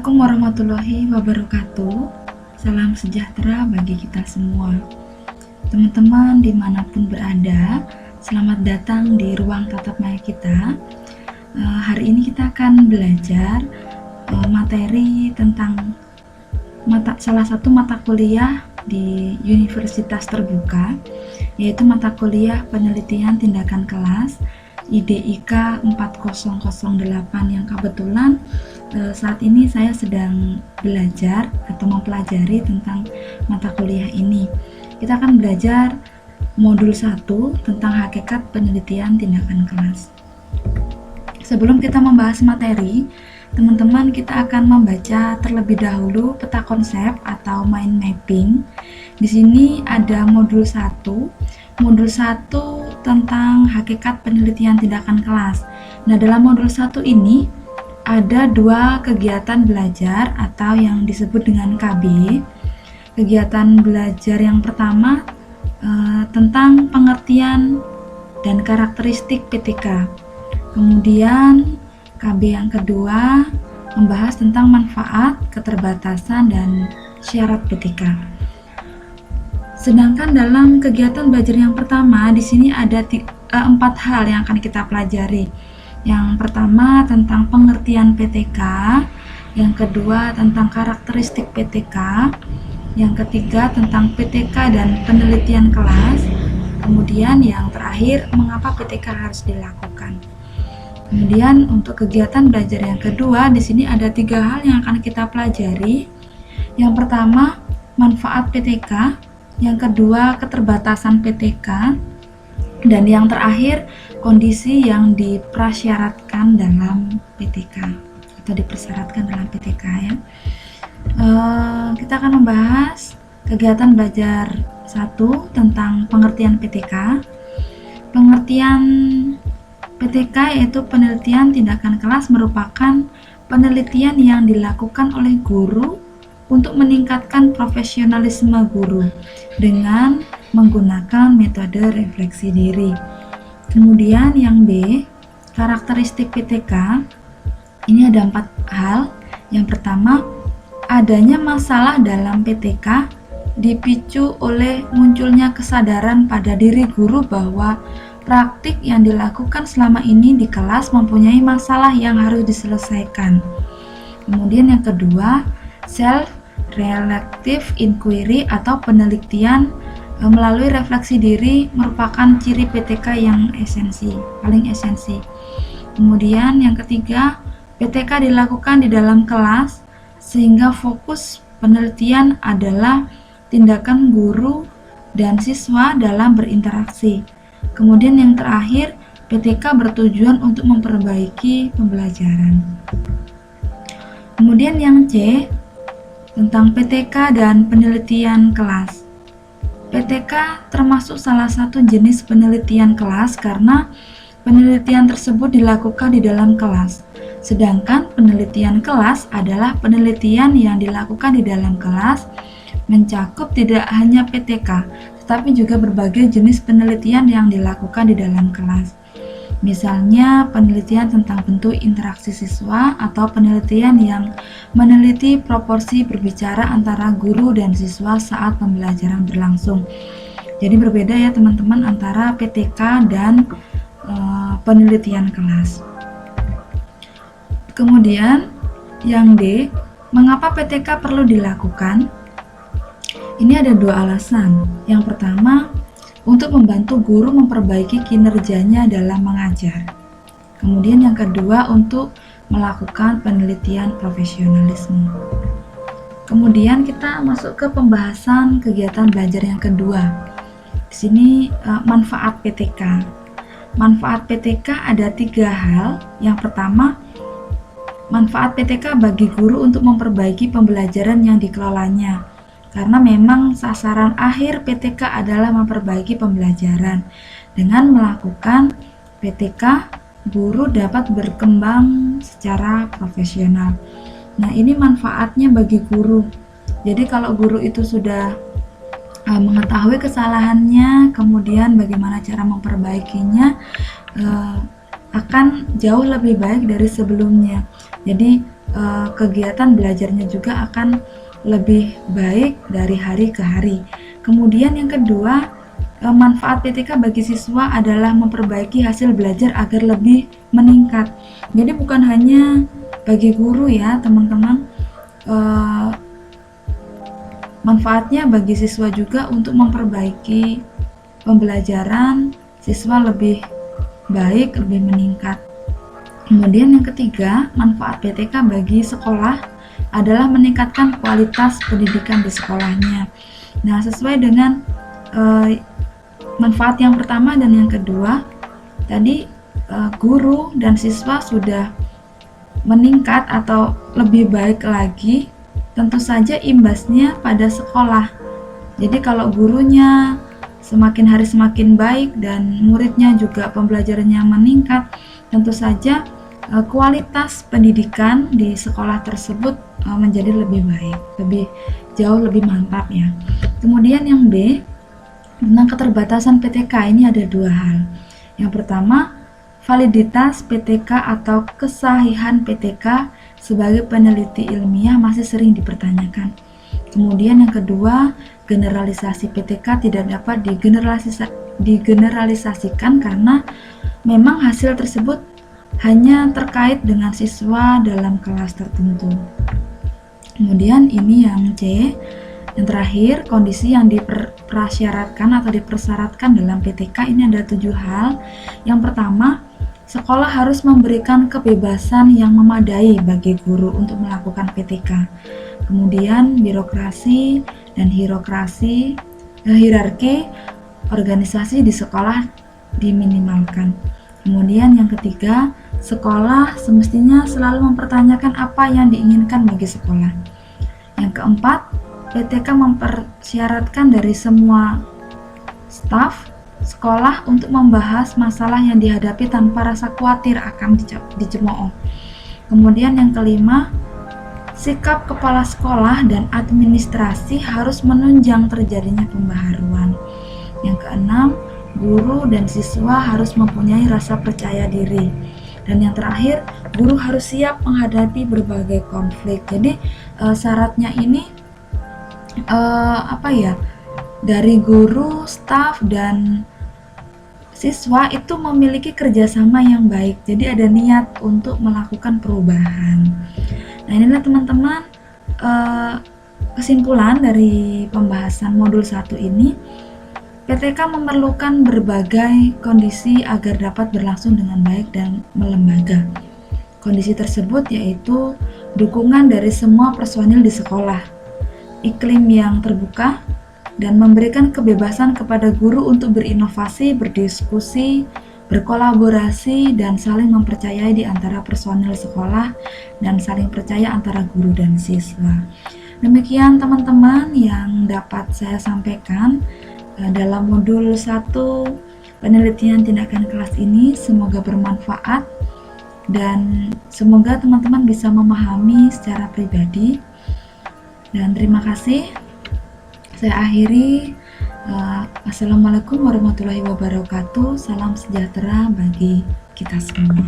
Assalamualaikum warahmatullahi wabarakatuh. Salam sejahtera bagi kita semua. Teman-teman dimanapun berada, selamat datang di ruang tatap maya kita. Hari ini kita akan belajar materi tentang salah satu mata kuliah di Universitas Terbuka, yaitu mata kuliah Penelitian Tindakan Kelas IDIK 4008, yang kebetulan saat ini saya sedang belajar atau mempelajari tentang mata kuliah ini. Kita akan belajar modul 1 tentang hakikat penelitian tindakan kelas. Sebelum kita membahas materi, teman-teman, kita akan membaca terlebih dahulu peta konsep atau mind mapping. Di sini ada modul 1. Modul 1 tentang hakikat penelitian tindakan kelas. Nah, dalam modul 1 ini ada 2 kegiatan belajar atau yang disebut dengan KB. Kegiatan belajar yang pertama tentang pengertian dan karakteristik PTK. Kemudian KB yang kedua membahas tentang manfaat, keterbatasan, dan syarat PTK. Sedangkan dalam kegiatan belajar yang pertama, di sini ada 4 hal yang akan kita pelajari. Yang pertama tentang pengertian PTK, yang kedua tentang karakteristik PTK, yang ketiga tentang PTK dan penelitian kelas, kemudian yang terakhir mengapa PTK harus dilakukan. Kemudian untuk kegiatan belajar yang kedua, di sini ada 3 hal yang akan kita pelajari. Yang pertama, manfaat PTK, yang kedua keterbatasan PTK, dan yang terakhir kondisi yang dipersyaratkan dalam PTK atau dipersyaratkan dalam PTK ya. Kita akan membahas kegiatan belajar 1 tentang pengertian PTK. Pengertian PTK yaitu penelitian tindakan kelas merupakan penelitian yang dilakukan oleh guru untuk meningkatkan profesionalisme guru dengan menggunakan metode refleksi diri. Kemudian yang B, karakteristik PTK. Ini ada 4 hal. Yang pertama, adanya masalah dalam PTK dipicu oleh munculnya kesadaran pada diri guru bahwa praktik yang dilakukan selama ini di kelas mempunyai masalah yang harus diselesaikan. Kemudian yang kedua, self-reflective inquiry atau penelitian melalui refleksi diri merupakan ciri PTK yang paling esensi. Kemudian yang ketiga, PTK dilakukan di dalam kelas sehingga fokus penelitian adalah tindakan guru dan siswa dalam berinteraksi. Kemudian yang terakhir, PTK bertujuan untuk memperbaiki pembelajaran. Kemudian yang C, tentang PTK dan penelitian kelas. PTK termasuk salah satu jenis penelitian kelas karena penelitian tersebut dilakukan di dalam kelas. Sedangkan penelitian kelas adalah penelitian yang dilakukan di dalam kelas, mencakup tidak hanya PTK, tetapi juga berbagai jenis penelitian yang dilakukan di dalam kelas. Misalnya penelitian tentang bentuk interaksi siswa atau penelitian yang meneliti proporsi berbicara antara guru dan siswa saat pembelajaran berlangsung. Jadi berbeda ya teman-teman antara PTK dan penelitian kelas. Kemudian yang D, mengapa PTK perlu dilakukan? Ini ada 2 alasan. Yang pertama, untuk membantu guru memperbaiki kinerjanya dalam mengajar. Kemudian yang kedua, untuk melakukan penelitian profesionalisme. Kemudian kita masuk ke pembahasan kegiatan belajar yang kedua. Di sini manfaat PTK. Manfaat PTK ada 3 hal. Yang pertama, manfaat PTK bagi guru untuk memperbaiki pembelajaran yang dikelolanya. Karena memang sasaran akhir PTK adalah memperbaiki pembelajaran. Dengan melakukan PTK, guru dapat berkembang secara profesional. Nah, ini manfaatnya bagi guru. Jadi kalau guru itu sudah mengetahui kesalahannya, kemudian bagaimana cara memperbaikinya, akan jauh lebih baik dari sebelumnya. Jadi kegiatan belajarnya juga akan lebih baik dari hari ke hari. Kemudian yang kedua, manfaat PTK bagi siswa adalah memperbaiki hasil belajar agar lebih meningkat. Jadi bukan hanya bagi guru ya teman-teman, manfaatnya bagi siswa juga untuk memperbaiki pembelajaran siswa lebih baik, lebih meningkat. Kemudian yang ketiga, manfaat PTK bagi sekolah adalah meningkatkan kualitas pendidikan di sekolahnya. Nah, sesuai dengan manfaat yang pertama dan yang kedua, tadi guru dan siswa sudah meningkat atau lebih baik lagi, tentu saja imbasnya pada sekolah. Jadi kalau gurunya semakin hari semakin baik dan muridnya juga pembelajarannya meningkat, tentu saja kualitas pendidikan di sekolah tersebut menjadi lebih baik, jauh lebih mantap ya. Kemudian yang B, tentang keterbatasan PTK, ini ada dua hal. Yang pertama, validitas PTK atau kesahihan PTK sebagai peneliti ilmiah masih sering dipertanyakan. Kemudian yang kedua, generalisasi PTK tidak dapat digeneralisasikan karena memang hasil tersebut hanya terkait dengan siswa dalam kelas tertentu. Kemudian ini yang C, yang terakhir, kondisi yang dipersyaratkan atau dipersyaratkan dalam PTK ini ada 7 hal. Yang pertama, sekolah harus memberikan kebebasan yang memadai bagi guru untuk melakukan PTK. Kemudian birokrasi dan hierarki organisasi di sekolah diminimalkan. Kemudian yang ketiga, sekolah semestinya selalu mempertanyakan apa yang diinginkan bagi sekolah. Yang keempat, PTK mempersyaratkan dari semua staf sekolah untuk membahas masalah yang dihadapi tanpa rasa khawatir akan dicemooh. Kemudian yang kelima, sikap kepala sekolah dan administrasi harus menunjang terjadinya pembaharuan. Yang keenam, guru dan siswa harus mempunyai rasa percaya diri. Dan yang terakhir, guru harus siap menghadapi berbagai konflik. Jadi syaratnya ini dari guru, staf, dan siswa itu memiliki kerjasama yang baik. Jadi ada niat untuk melakukan perubahan. Nah, inilah teman-teman kesimpulan dari pembahasan modul 1 ini. PTK memerlukan berbagai kondisi agar dapat berlangsung dengan baik dan melembaga. Kondisi tersebut yaitu dukungan dari semua personil di sekolah, iklim yang terbuka, dan memberikan kebebasan kepada guru untuk berinovasi, berdiskusi, berkolaborasi, dan saling mempercayai di antara personil sekolah dan saling percaya antara guru dan siswa. Demikian teman-teman yang dapat saya sampaikan dalam modul 1 penelitian tindakan kelas ini. Semoga bermanfaat dan semoga teman-teman bisa memahami secara pribadi. Dan terima kasih. Saya akhiri. Assalamualaikum warahmatullahi wabarakatuh. Salam sejahtera bagi kita semua.